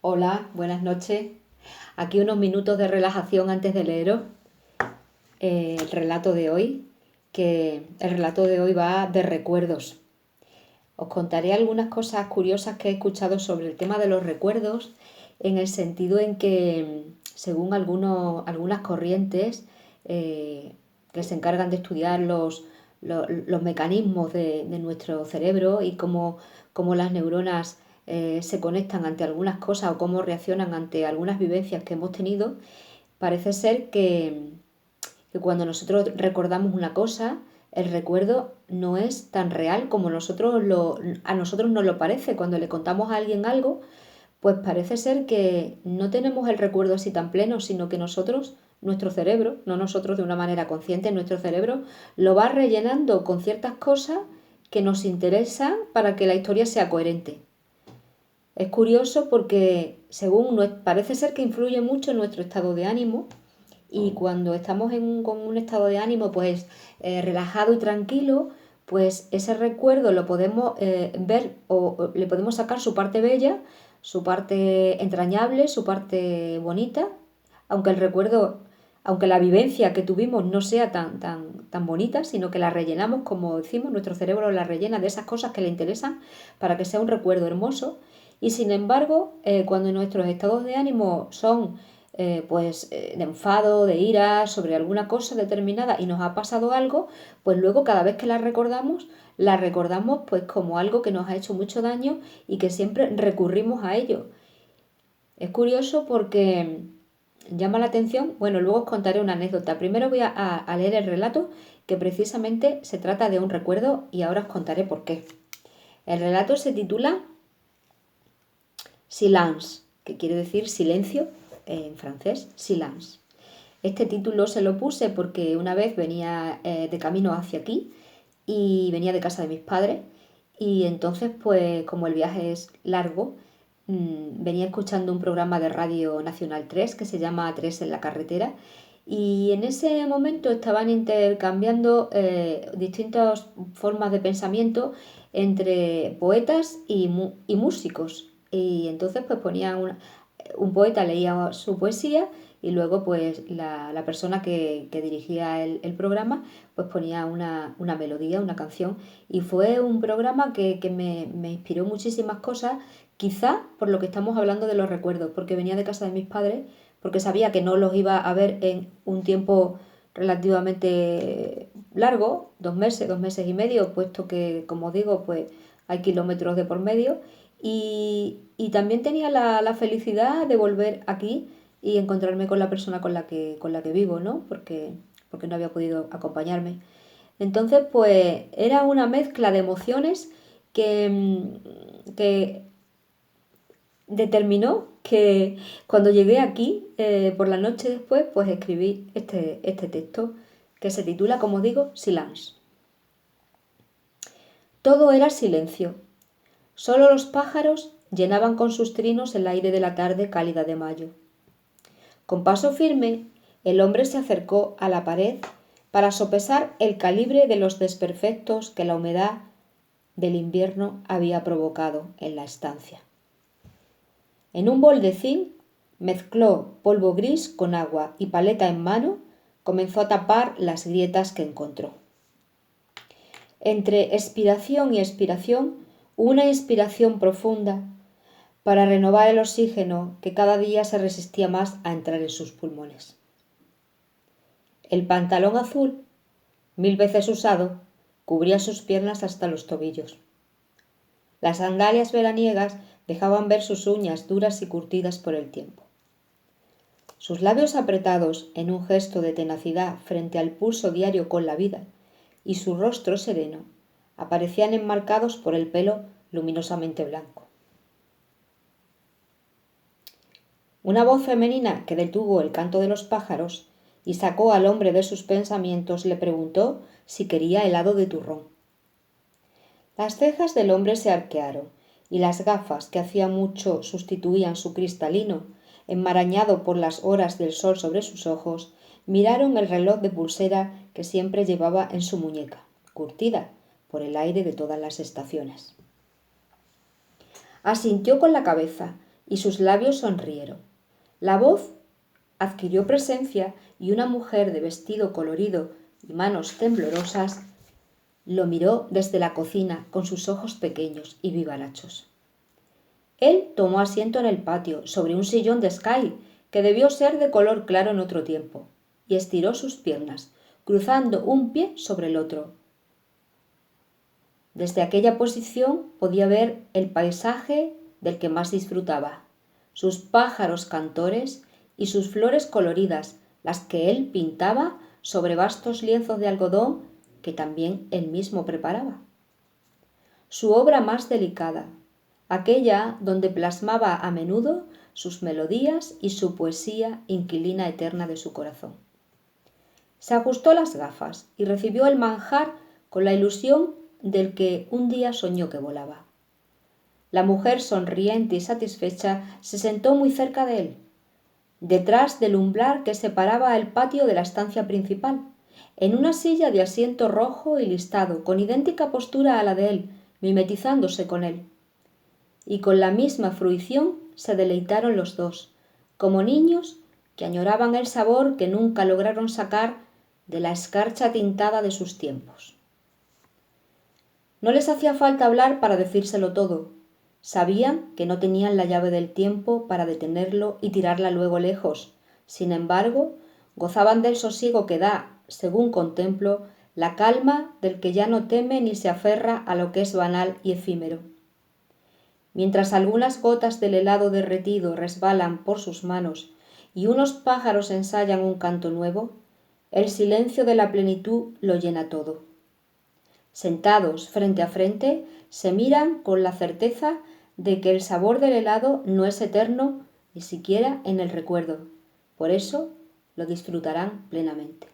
Hola, buenas noches. Aquí unos minutos de relajación antes de leeros el relato de hoy, que el relato de hoy va de recuerdos. Os contaré algunas cosas curiosas que he escuchado sobre el tema de los recuerdos, en el sentido en que, según algunas corrientes que se encargan de estudiar los mecanismos de nuestro cerebro y cómo las neuronas se conectan ante algunas cosas o cómo reaccionan ante algunas vivencias que hemos tenido, parece ser que cuando nosotros recordamos una cosa, el recuerdo no es tan real como a nosotros nos lo parece. Cuando le contamos a alguien algo, pues parece ser que no tenemos el recuerdo así tan pleno, sino que nuestro cerebro, no nosotros de una manera consciente, nuestro cerebro lo va rellenando con ciertas cosas que nos interesan para que la historia sea coherente. Es curioso porque parece ser que influye mucho en nuestro estado de ánimo, y cuando estamos con un estado de ánimo pues relajado y tranquilo, pues ese recuerdo lo podemos ver o le podemos sacar su parte bella, su parte entrañable, su parte bonita, aunque el recuerdo, aunque la vivencia que tuvimos no sea tan bonita, sino que la rellenamos, como decimos, nuestro cerebro la rellena de esas cosas que le interesan para que sea un recuerdo hermoso. Y sin embargo, cuando nuestros estados de ánimo son de enfado, de ira sobre alguna cosa determinada y nos ha pasado algo, pues luego cada vez que la recordamos pues como algo que nos ha hecho mucho daño y que siempre recurrimos a ello. Es curioso porque llama la atención. Bueno, luego os contaré una anécdota. Primero voy a leer el relato, que precisamente se trata de un recuerdo, y ahora os contaré por qué. El relato se titula Silence, que quiere decir silencio en francés, silence. Este título se lo puse porque una vez venía de camino hacia aquí y venía de casa de mis padres, y entonces pues como el viaje es largo, venía escuchando un programa de Radio Nacional 3 que se llama Tres en la carretera, y en ese momento estaban intercambiando distintas formas de pensamiento entre poetas y músicos. Y entonces pues un poeta leía su poesía, y luego pues la persona que dirigía el programa pues ponía una melodía, una canción, y fue un programa que me inspiró muchísimas cosas, quizá por lo que estamos hablando de los recuerdos, porque venía de casa de mis padres, porque sabía que no los iba a ver en un tiempo relativamente largo, 2 meses, 2 meses y medio, puesto que, como digo, pues hay kilómetros de por medio, y también tenía la felicidad de volver aquí y encontrarme con la persona con la que vivo, ¿no? Porque no había podido acompañarme. Entonces, pues era una mezcla de emociones que determinó que cuando llegué aquí, por la noche después, pues escribí este texto que se titula, como digo, Silence. Todo era silencio. Solo los pájaros llenaban con sus trinos el aire de la tarde cálida de mayo. Con paso firme, el hombre se acercó a la pared para sopesar el calibre de los desperfectos que la humedad del invierno había provocado en la estancia. En un bol de zinc mezcló polvo gris con agua y, paleta en mano, comenzó a tapar las grietas que encontró. Entre expiración y expiración, una inspiración profunda para renovar el oxígeno que cada día se resistía más a entrar en sus pulmones. El pantalón azul, 1000 veces usado, cubría sus piernas hasta los tobillos. Las sandalias veraniegas dejaban ver sus uñas duras y curtidas por el tiempo. Sus labios apretados en un gesto de tenacidad frente al pulso diario con la vida, y su rostro sereno aparecían enmarcados por el pelo luminosamente blanco. Una voz femenina que detuvo el canto de los pájaros y sacó al hombre de sus pensamientos le preguntó si quería helado de turrón. Las cejas del hombre se arquearon, y las gafas que hacía mucho sustituían su cristalino, enmarañado por las horas del sol sobre sus ojos, miraron el reloj de pulsera que siempre llevaba en su muñeca, curtida por el aire de todas las estaciones. Asintió con la cabeza y sus labios sonrieron. La voz adquirió presencia y una mujer de vestido colorido y manos temblorosas lo miró desde la cocina con sus ojos pequeños y vivarachos. Él tomó asiento en el patio, sobre un sillón de Skye, que debió ser de color claro en otro tiempo, y estiró sus piernas, cruzando un pie sobre el otro. Desde aquella posición podía ver el paisaje del que más disfrutaba, sus pájaros cantores y sus flores coloridas, las que él pintaba sobre vastos lienzos de algodón que también él mismo preparaba. Su obra más delicada, aquella donde plasmaba a menudo sus melodías y su poesía inquilina eterna de su corazón. Se ajustó las gafas y recibió el manjar con la ilusión del que un día soñó que volaba. La mujer, sonriente y satisfecha, se sentó muy cerca de él, detrás del umbral que separaba el patio de la estancia principal, en una silla de asiento rojo y listado, con idéntica postura a la de él, mimetizándose con él. Y con la misma fruición se deleitaron los dos, como niños que añoraban el sabor que nunca lograron sacar de la escarcha tintada de sus tiempos. No les hacía falta hablar para decírselo todo. Sabían que no tenían la llave del tiempo para detenerlo y tirarla luego lejos. Sin embargo, gozaban del sosiego que da, según contemplo, la calma del que ya no teme ni se aferra a lo que es banal y efímero. Mientras algunas gotas del helado derretido resbalan por sus manos y unos pájaros ensayan un canto nuevo, el silencio de la plenitud lo llena todo. Sentados frente a frente, se miran con la certeza de que el sabor del helado no es eterno ni siquiera en el recuerdo. Por eso lo disfrutarán plenamente.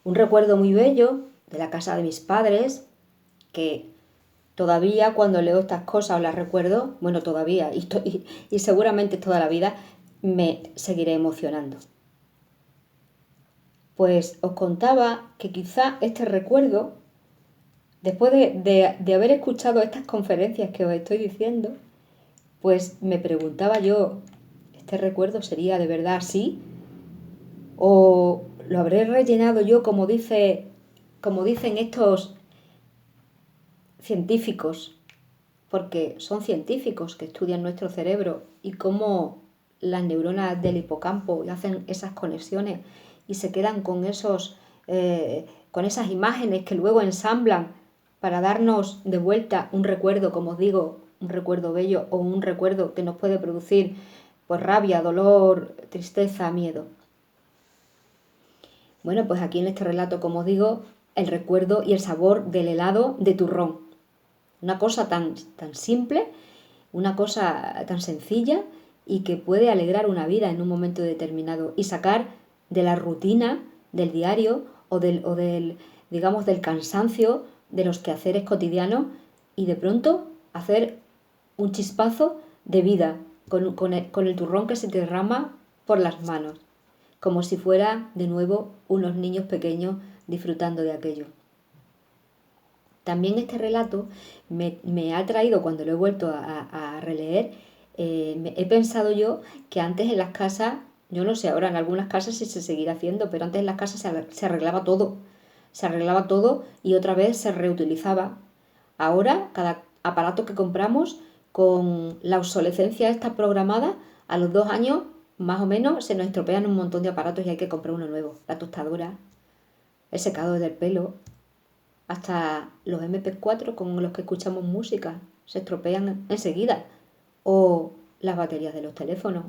Un recuerdo muy bello de la casa de mis padres, que todavía cuando leo estas cosas o las recuerdo, bueno, todavía y seguramente toda la vida me seguiré emocionando. Pues os contaba que quizá este recuerdo, después de haber escuchado estas conferencias que os estoy diciendo, pues me preguntaba yo, ¿este recuerdo sería de verdad así? ¿O lo habré rellenado yo como dicen estos científicos? Porque son científicos que estudian nuestro cerebro y cómo las neuronas del hipocampo hacen esas conexiones y se quedan con con esas imágenes que luego ensamblan para darnos de vuelta un recuerdo, como os digo, un recuerdo bello o un recuerdo que nos puede producir pues rabia, dolor, tristeza, miedo. Bueno, pues aquí en este relato, como os digo, el recuerdo y el sabor del helado de turrón. Una cosa tan simple, una cosa tan sencilla y que puede alegrar una vida en un momento determinado y sacar de la rutina del diario o del digamos, del cansancio de los quehaceres cotidianos y de pronto hacer un chispazo de vida con el turrón que se te derrama por las manos, como si fuera de nuevo unos niños pequeños disfrutando de aquello. También este relato me ha traído, cuando lo he vuelto a releer, he pensado yo que antes en las casas, yo no sé ahora en algunas casas si se seguirá haciendo, pero antes en las casas se arreglaba todo y otra vez se reutilizaba. Ahora cada aparato que compramos, con la obsolescencia esta programada, a los 2 años más o menos se nos estropean un montón de aparatos y hay que comprar uno nuevo. La tostadora, el secador del pelo, hasta los MP4 con los que escuchamos música se estropean enseguida, o las baterías de los teléfonos.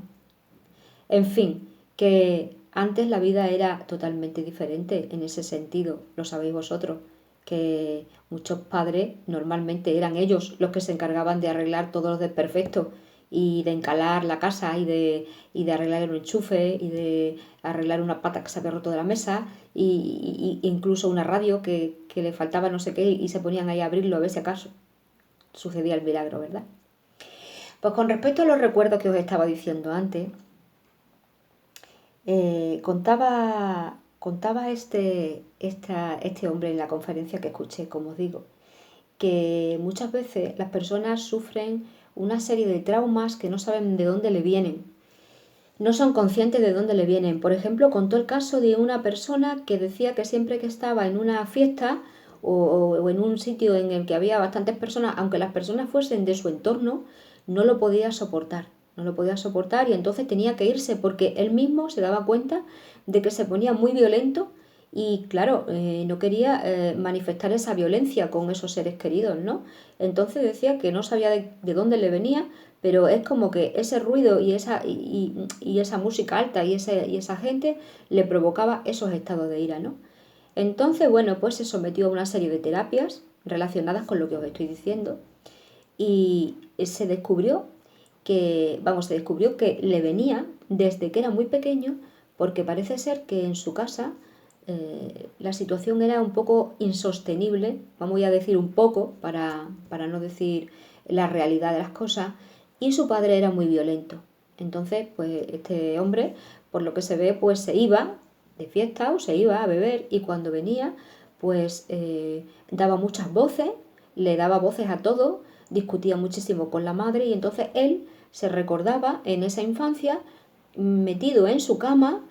En fin, que antes la vida era totalmente diferente en ese sentido, lo sabéis vosotros, que muchos padres normalmente eran ellos los que se encargaban de arreglar todos los desperfectos y de encalar la casa y de arreglar el enchufe y de arreglar una pata que se había roto de la mesa y incluso una radio que le faltaba no sé qué y se ponían ahí a abrirlo a ver si acaso sucedía el milagro, ¿verdad? Pues con respecto a los recuerdos que os estaba diciendo antes, contaba este hombre en la conferencia que escuché, como os digo, que muchas veces las personas sufren una serie de traumas que no saben de dónde le vienen. No son conscientes de dónde le vienen. Por ejemplo, contó el caso de una persona que decía que siempre que estaba en una fiesta o en un sitio en el que había bastantes personas, aunque las personas fuesen de su entorno, no lo podía soportar. No lo podía soportar y entonces tenía que irse porque él mismo se daba cuenta de que se ponía muy violento y claro, no quería manifestar esa violencia con esos seres queridos, ¿no? Entonces decía que no sabía de dónde le venía, pero es como que ese ruido y esa música alta y esa gente le provocaba esos estados de ira, ¿no? Entonces, bueno, pues se sometió a una serie de terapias relacionadas con lo que os estoy diciendo y se descubrió que le venía desde que era muy pequeño porque parece ser que en su casa la situación era un poco insostenible, vamos a decir un poco para no decir la realidad de las cosas, y su padre era muy violento. Entonces, pues este hombre, por lo que se ve, pues se iba de fiesta o se iba a beber y cuando venía, pues daba muchas voces, le daba voces a todo, discutía muchísimo con la madre y entonces él se recordaba en esa infancia metido en su cama,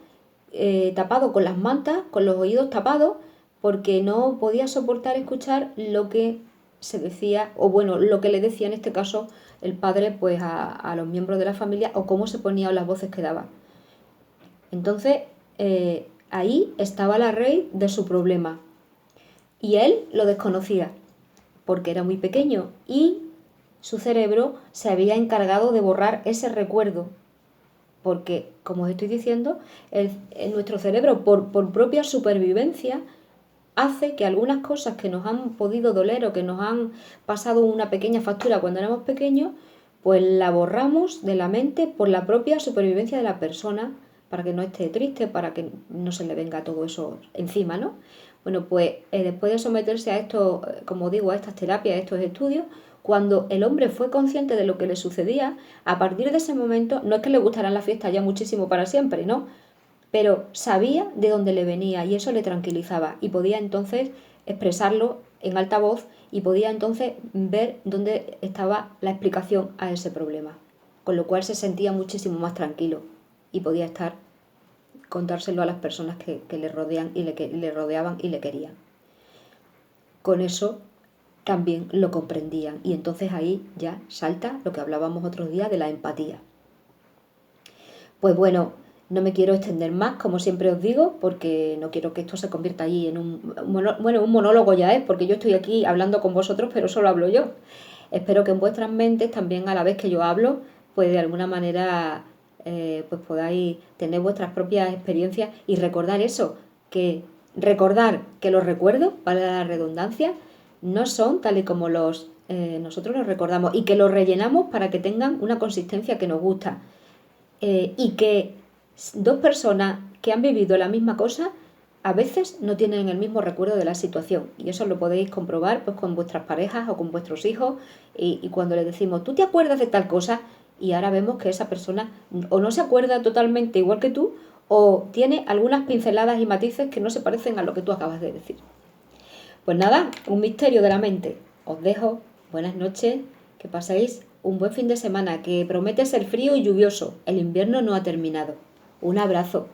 tapado con las mantas, con los oídos tapados, porque no podía soportar escuchar lo que se decía, o bueno, lo que le decía en este caso el padre pues a los miembros de la familia o cómo se ponían las voces que daba. Entonces, ahí estaba la raíz de su problema. Y él lo desconocía, porque era muy pequeño y su cerebro se había encargado de borrar ese recuerdo. Porque, como os estoy diciendo, nuestro cerebro, por propia supervivencia, hace que algunas cosas que nos han podido doler o que nos han pasado una pequeña factura cuando éramos pequeños, pues la borramos de la mente por la propia supervivencia de la persona, para que no esté triste, para que no se le venga todo eso encima, ¿no? Bueno, pues después de someterse a esto, como digo, a estas terapias, a estos estudios, cuando el hombre fue consciente de lo que le sucedía, a partir de ese momento, no es que le gustaran las fiestas ya muchísimo para siempre, ¿no? Pero sabía de dónde le venía y eso le tranquilizaba y podía entonces expresarlo en alta voz y podía entonces ver dónde estaba la explicación a ese problema, con lo cual se sentía muchísimo más tranquilo y podía contárselo a las personas que le rodean y le rodeaban y le querían. Con eso también lo comprendían y entonces ahí ya salta lo que hablábamos otros días de la empatía. Pues bueno, no me quiero extender más, como siempre os digo, porque no quiero que esto se convierta allí en un monólogo ya es, porque yo estoy aquí hablando con vosotros, pero solo hablo yo. Espero que en vuestras mentes, también a la vez que yo hablo, pues de alguna manera pues podáis tener vuestras propias experiencias y recordar eso, recordar que los recuerdos, para la redundancia, no son tal y como nosotros los recordamos y que los rellenamos para que tengan una consistencia que nos gusta. Y que dos personas que han vivido la misma cosa a veces no tienen el mismo recuerdo de la situación y eso lo podéis comprobar pues con vuestras parejas o con vuestros hijos y cuando les decimos ¿tú te acuerdas de tal cosa? Y ahora vemos que esa persona o no se acuerda totalmente igual que tú o tiene algunas pinceladas y matices que no se parecen a lo que tú acabas de decir. Pues nada, un misterio de la mente. Os dejo, buenas noches, que paséis un buen fin de semana que promete ser frío y lluvioso. El invierno no ha terminado. Un abrazo.